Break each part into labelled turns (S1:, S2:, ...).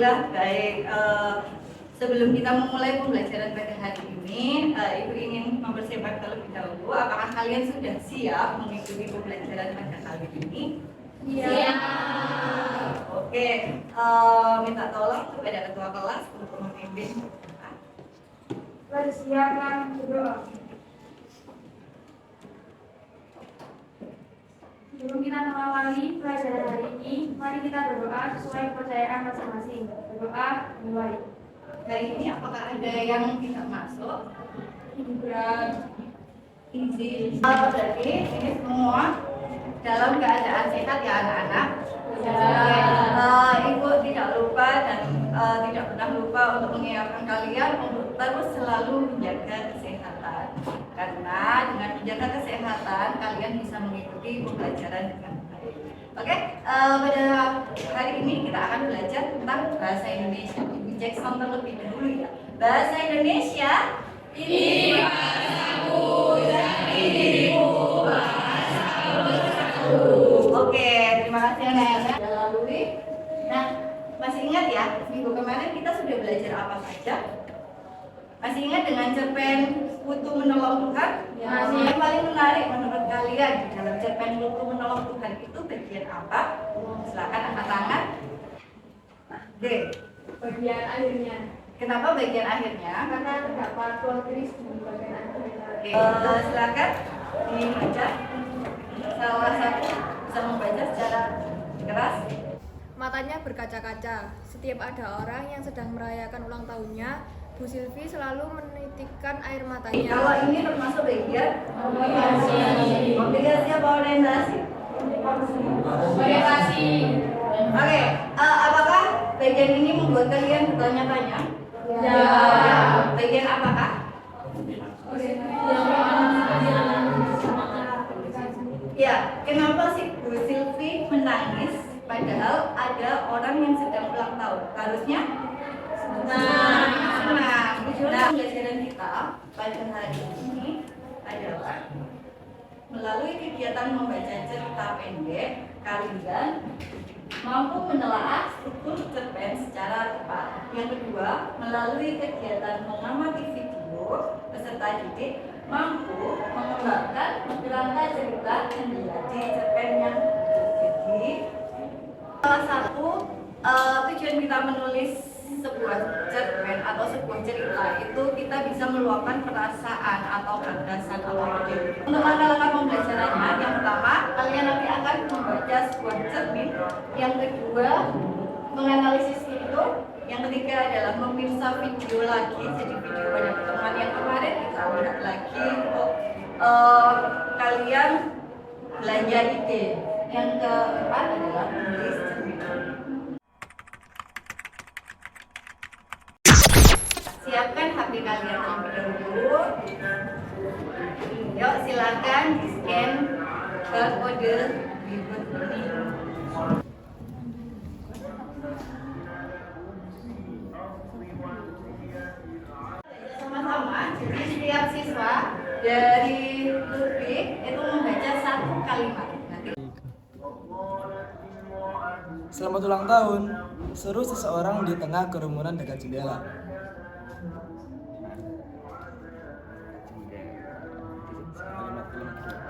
S1: Ya, baik. Sebelum kita memulai pembelajaran pada hari ini, Ibu ingin mempersiapkan terlebih dahulu. Apakah kalian sudah siap mengikuti pembelajaran pada kali ini?
S2: Siap.
S1: Oke, minta tolong kepada ketua kelas untuk memimpin.
S2: Persiapan berdoa. Sebelum kita mengawali pelajaran hari ini, mari kita berdoa sesuai kepercayaan masing-masing. Berdoa mulai.
S1: Hari ini apakah ada yang tidak masuk? Izin. Berarti ini semua dalam keadaan sehat ya anak-anak. Ibu tidak lupa dan tidak pernah lupa untuk mengingatkan kalian untuk terus selalu menjaga kesehatan. Karena dengan menjaga kesehatan kalian bisa mengikuti pembelajaran dengan baik. Oke, pada hari ini kita akan belajar tentang bahasa Indonesia. Ibu cek sound terlebih dahulu ya. Bahasa Indonesia ini bahasaku dan dirimu bahasaku. Oke, terima kasih anak-anak. Sudah lalui. Nah, masih ingat ya, minggu kemarin kita sudah belajar apa saja? Masih ingat dengan cerpen Kutu Menolong Tuhan?
S2: Masih.
S1: Yang paling menarik menurut kalian di dalam cerpen Kutu Menolong Tuhan itu bagian apa? Silakan angkat tangan. D.
S2: Bagian akhirnya.
S1: Kenapa bagian akhirnya?
S2: Karena terdapat plot twist di bagian akhirnya.
S1: Silakan dibaca. Salah satu bisa membaca secara keras.
S3: Matanya berkaca-kaca. Setiap ada orang yang sedang merayakan ulang tahunnya, Bu Silvi selalu menitikkan air matanya.
S1: Kalau ini termasuk bagian obligasi apa orientasi?
S2: Orientasi.
S1: Oke, apakah bagian ini membuat kalian bertanya-tanya?
S2: Ya.
S1: Bagian apakah? Ya, kenapa sih Bu Silvi menangis padahal ada orang yang sedang ulang tahun? Harusnya senang. Pembelajaran kita pada hari ini adalah melalui kegiatan membaca cerita pendek, kalian mampu menelaah struktur cerpen secara tepat. Yang kedua, melalui kegiatan mengamati video peserta didik mampu mengembangkan kerangka cerita menjadi cerpen yang jadi salah satu tujuan kita menulis sebuah cerpen atau sebuah cerita itu kita bisa meluapkan perasaan atau gagasan apapun. Untuk langkah-langkah pembelajarannya, yang pertama kalian nanti akan membaca sebuah cermin, yang kedua menganalisis itu, yang ketiga adalah memirsa video lagi. Jadi video pada pertemuan yang kemarin kita lihat lagi untuk kalian belanja ide. Yang keempat adalah menulis cermin. Siapkan HP kalian terlebih dahulu. Yuk silakan di scan QR kode berikut ini. Sama-sama. Jadi setiap siswa dari Lutfi itu membaca satu kalimat.
S4: Selamat ulang tahun, seru seseorang di tengah kerumunan dekat jendela.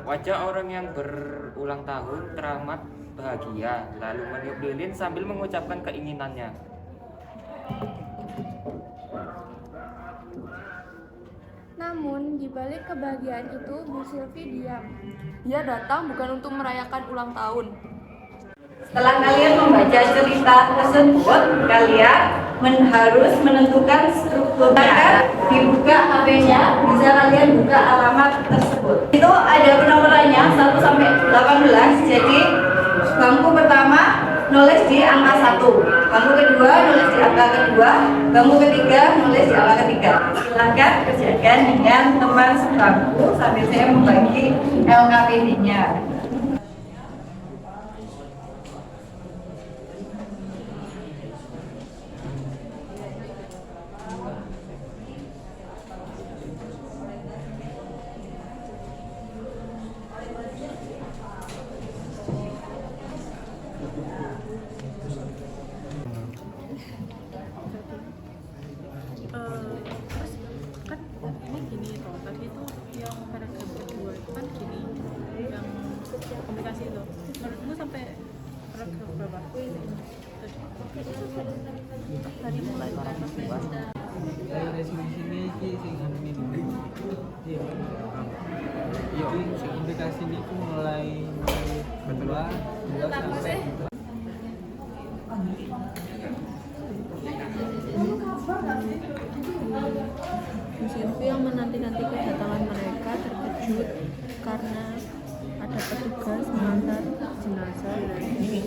S5: Wajah orang yang berulang tahun teramat bahagia, lalu meniup lilin sambil mengucapkan keinginannya.
S3: Namun, di balik kebahagiaan itu, Bu Silvi diam. Dia datang bukan untuk merayakan ulang tahun.
S1: Setelah kalian membaca cerita tersebut, kalian harus menentukan strukturnya. Dibuka HP-nya, bisa kalian buka alamat tersebut. Itu ada penomorannya 1 sampai 18. Jadi bangku pertama nulis di angka 1, bangku kedua nulis di angka kedua, bangku ketiga nulis di angka ketiga. Silakan kerjakan dengan teman sebangku sambil saya membagi LKPD-nya.
S3: Dari mulai kelas 2.
S6: Resolusinya iki sing anu ini. Iya. Iki sing indikasi niku mulai dua sampai
S3: Bu Silvi yang menanti-nanti kedatangan mereka terkejut karena ada petugas mengantar jenazah dari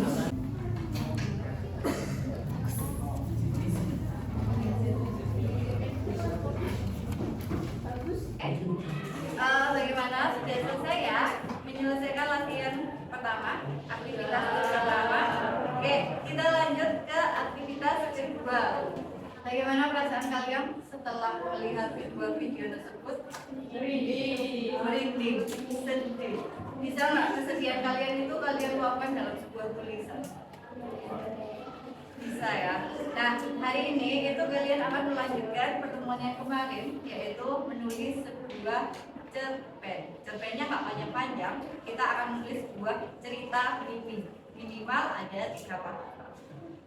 S1: Bagaimana? Sudah selesai ya? Menyelesaikan latihan pertama, aktivitas pertama. Oke, kita lanjut ke aktivitas kedua. Bagaimana perasaan kalian setelah melihat kedua video tersebut? Merinding, sedih. Bisa nggak kesedihan kalian itu kalian luapkan dalam sebuah tulisan? Bisa ya. Nah, hari ini itu kalian akan melanjutkan pertemuan yang kemarin, yaitu menulis sebuah cerpen. Cerpennya nggak panjang-panjang, kita akan menulis sebuah cerita mini. Minimal ada 3 paragraf.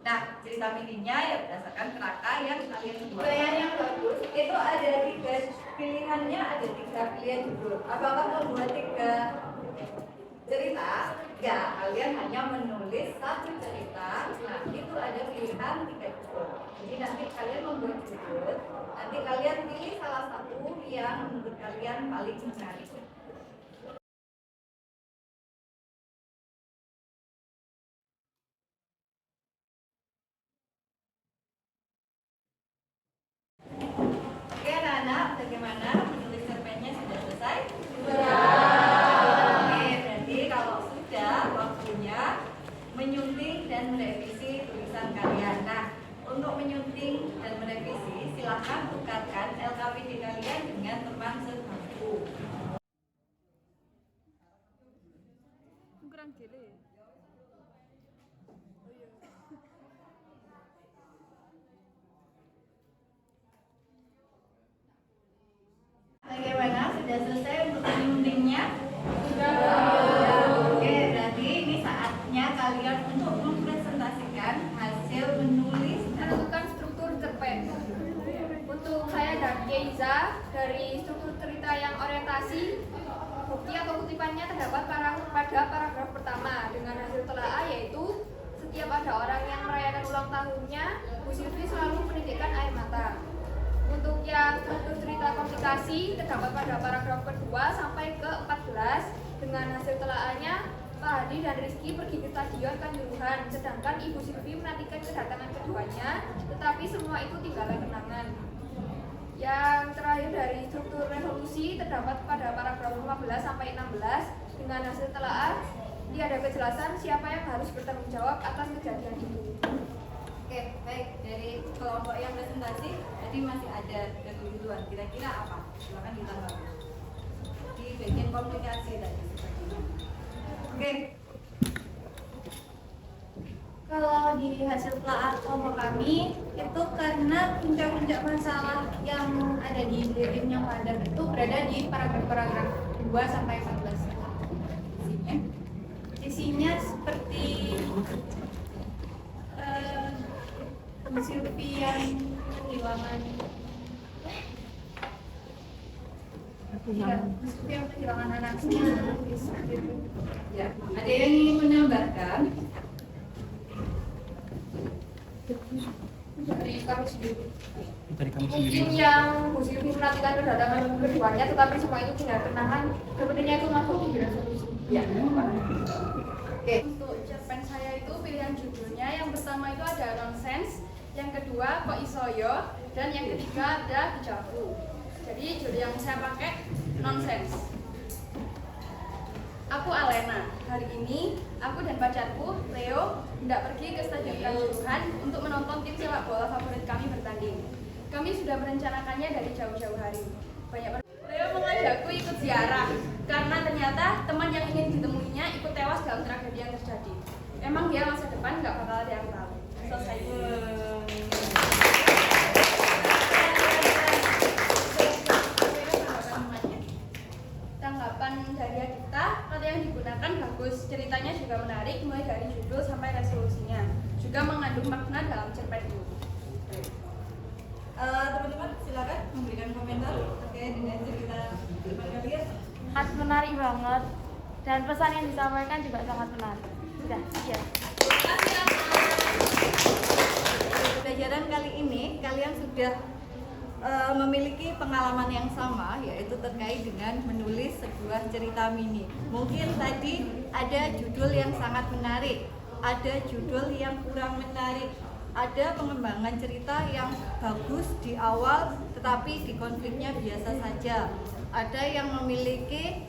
S1: Nah, cerita mininya ya berdasarkan kerangka yang kalian buat. Pilihan yang bagus itu ada 3 pilihannya, ada 3 pilihan judul. Apakah membuat 3 cerita? Ya, kalian hanya menulis 1 cerita. Nah, itu ada pilihan 3 judul. Jadi nanti kalian membuat judul, nanti kalian pilih salah satu yang menurut kalian paling menarik. Oke, anak-anak, bagaimana menulis cerpennya sudah selesai? Oke, berarti kalau sudah waktunya menyunting dan merevisi tulisan kalian. Nah, untuk menyunting dan merevisi, silakan tukarkan LKPD kalian dengan teman sebangku.
S3: kurang gile.
S1: Bagaimana? Sudah selesai untuk menyuntingnya? Sudah. Oke, berarti ini saatnya kalian untuk mempresentasikan hasil menulis dan
S3: Menentukan struktur cerpen. Untuk saya dan Keiza, dari struktur cerita yang orientasi, bukti atau kutipannya terdapat pada paragraf pertama dengan hasil telaah, yaitu setiap ada orang yang merayakan ulang tahunnya, Bu Silvi selalu menitikkan air mata. Untuk yang struktur cerita komplikasi terdapat pada paragraf kedua sampai ke 14 dengan hasil telaahnya, Pak Hadi dan Rizky pergi ke stadion Kanjuruhan, sedangkan Ibu Silvi menantikan kedatangan keduanya, tetapi semua itu tinggalkan kenangan. Yang terakhir dari struktur resolusi terdapat pada paragraf 15 sampai 16 dengan hasil telaah, tiada kejelasan siapa yang harus bertanggung jawab atas kejadian itu.
S1: Oke, baik. Dari kelompok yang presentasi, tadi masih ada kekeliruan. Kira-kira apa? Silakan ditambahkan. Di bagian komunikasi tadi sepertinya. Oke. Kalau di hasil telaah kelompok kami, itu karena puncak-puncak masalah yang ada di diri yang padat itu berada di paragraf-paragraf 2 sampai 14. Isinya seperti Silvi yang kehilangan anaknya. Ya, ada yang ingin menambahkan?
S3: Dari kami sendiri.
S6: Dari kami
S3: Mungkin yang Bu Silvi menantikan kedatangan keduanya, tetapi semua itu tinggal kenangan. Sepertinya itu masuk di resolusi.
S1: Ya. Oke.
S2: Untuk cerpen saya itu pilihan judulnya yang pertama itu ada nonsense, yang kedua kok isoyo, dan yang ketiga ada dejavu. Jadi judul yang saya pakai nonsense. Aku Alena. Hari ini aku dan pacarku Leo hendak pergi ke Stadion Kanjuruhan untuk menonton tim sepak bola favorit kami bertanding. Kami sudah merencanakannya dari jauh-jauh hari. Leo mengajakku ikut ziarah karena ternyata teman yang ingin ditemuinya ikut tewas dalam tragedi yang terjadi. Emang dia masa depan nggak bakal ada yang tahu. Selesai. Tanggapan dari kita, kata yang digunakan bagus, ceritanya juga menarik mulai dari judul sampai resolusinya. Juga mengandung makna dalam cerpen ini.
S1: Teman-teman silakan memberikan komentar terkait dengan cerita teman kalian.
S7: Sangat menarik banget dan pesan yang disampaikan juga sangat menarik. Sudah, sekian.
S1: Pelajaran kali ini kalian sudah memiliki pengalaman yang sama, yaitu terkait dengan menulis sebuah cerita mini. Mungkin tadi ada judul yang sangat menarik, ada judul yang kurang menarik, ada pengembangan cerita yang bagus di awal tetapi di konfliknya biasa saja, ada yang memiliki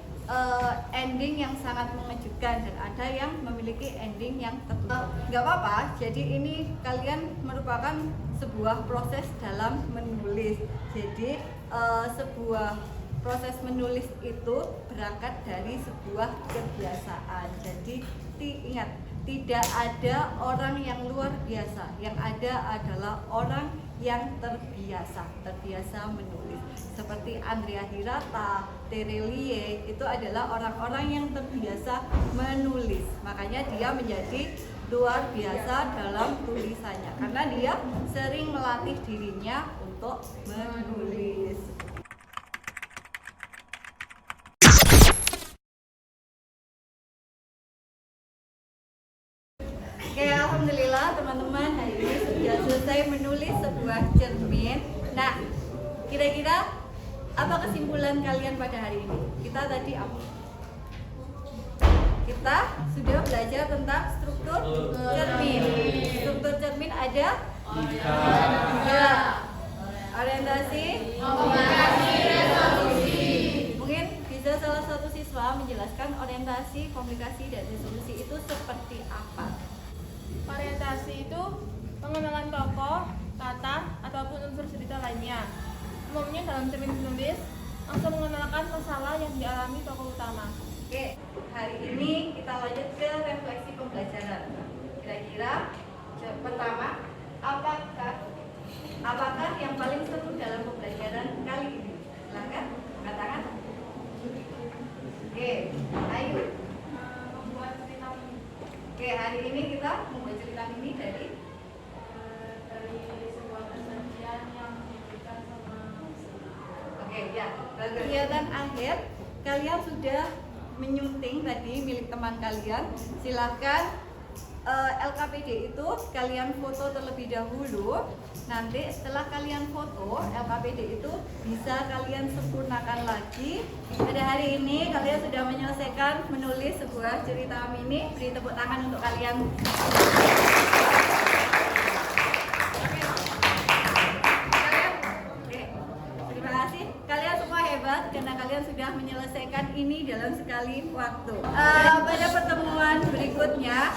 S1: ending yang sangat mengejutkan dan ada yang memiliki ending yang tertutup. Nggak apa-apa, jadi ini kalian merupakan sebuah proses dalam menulis. Jadi sebuah proses menulis itu berangkat dari sebuah kebiasaan. Jadi ingat, tidak ada orang yang luar biasa, yang ada adalah orang yang terbiasa menulis. Seperti Andrea Hirata, Terelie, itu adalah orang-orang yang terbiasa menulis. Makanya dia menjadi luar biasa dalam tulisannya, karena dia sering melatih dirinya untuk menulis. Oke, alhamdulillah teman-teman hari ini sudah selesai menulis sebuah cermin. Nah, kira-kira apa kesimpulan kalian pada hari ini? Kita tadi apa? Kita sudah belajar tentang struktur cermin. Struktur cermin ada? Tiga. Orientasi? Komunikasi, resolusi. Mungkin bisa salah satu siswa menjelaskan orientasi, komunikasi, dan resolusi itu seperti apa?
S7: Orientasi itu pengenalan tokoh, kata, ataupun unsur cerita lainnya. Umumnya dalam cermin penulis langsung mengenalkan masalah yang dialami tokoh utama.
S1: Oke, hari ini kita lanjut ke refleksi pembelajaran. Kira-kira pertama, apakah yang paling seru dalam pembelajaran kali ini? Silakan, angkat tangan. Oke, ayo.
S7: Membuat cerita mini.
S1: Oke, hari ini kita membuat cerita mini dari
S7: sebuah perjanjian yang diberikan sama
S1: Oke, ya. Kegiatan akhir kalian sudah menyunting tadi milik teman kalian. Silahkan LKPD itu kalian foto terlebih dahulu. Nanti setelah kalian foto LKPD itu bisa kalian sempurnakan lagi. Pada hari ini kalian sudah menyelesaikan menulis sebuah cerita mini. Beri tepuk tangan untuk kalian. Terima kasih. Kalian semua hebat karena kalian sudah menyelesaikan ini dalam sekali waktu. Pada pertemuan berikutnya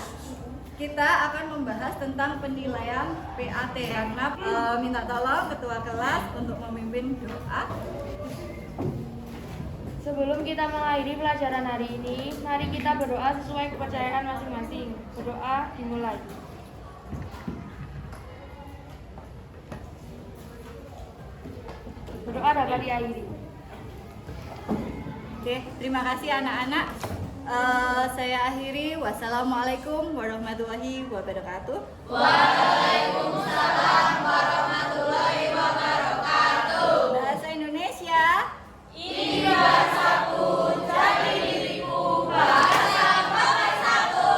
S1: kita akan membahas tentang penilaian PAT karena minta tolong ketua kelas untuk memimpin doa.
S7: Sebelum kita mengakhiri pelajaran hari ini, mari kita berdoa sesuai kepercayaan masing-masing. Berdoa dimulai. Berdoa dapat diakhiri.
S1: Oke, terima kasih anak-anak. Saya akhiri. Wassalamualaikum warahmatullahi wabarakatuh.
S8: Waalaikumsalam warahmatullahi wabarakatuh.
S1: Bahasa Indonesia.
S8: Tiga satu jadi diriku bahasa pakai satu.